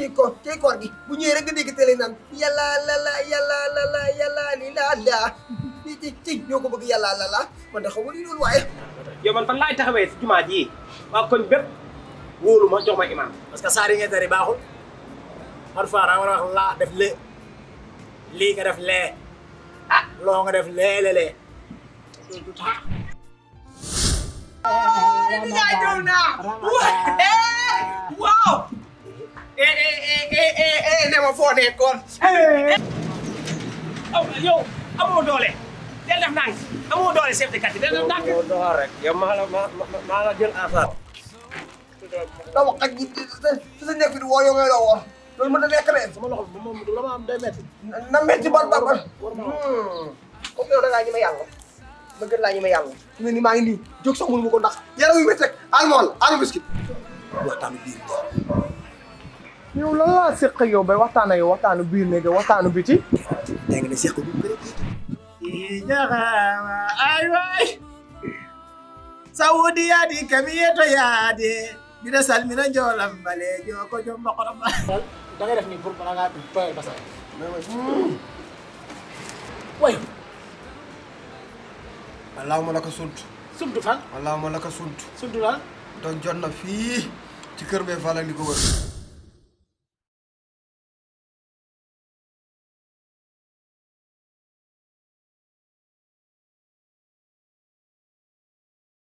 ci koor gi bu ñëwee rek nga dégg télé naan yàlla li la ci ñoo ko bëgg yàlla la man da xamul li loolu waaye yow man fan laay taxawee si jumaa ji waa koñ bépp wóolu ma jox ma imam parce que saar yi nga tari baaxul parfois da nga war a wax laa def lee lii nga def lee ah loo nga def lee waaw ne ma foo nekkoon yow amoo doole del def nang amoo doole chef de quartier del def nang doole rek yow maa la jël affaire da wax ak sa nekk di woo yow ngay la woon loolu mën na nekk de sama loxo moom la ma am day metti na metti bar comme yow da ngaa ñi ma yàlla ma gën laa ñi ma yàlla ne ni maa ngi nii jóg sax mënu ma ko ndax yaram yu métti rek almool almo biscuit waxtaanu biir yow lan laa seq yow bay waxtaan ak yow waxtaanu biir ne waxtaanu biti dégg nga ne seq bi bëri jaxawa ay waay sawudi yaadi kamiyeto yaade bida salmina njoolam bale joko jom bakora ba da ngay def ni pour bala nga toyal basa way allahumma laka suntu suntu fan allahumma laka suntu suntu lan donc jot na fii ci kër bee fa la li ko wër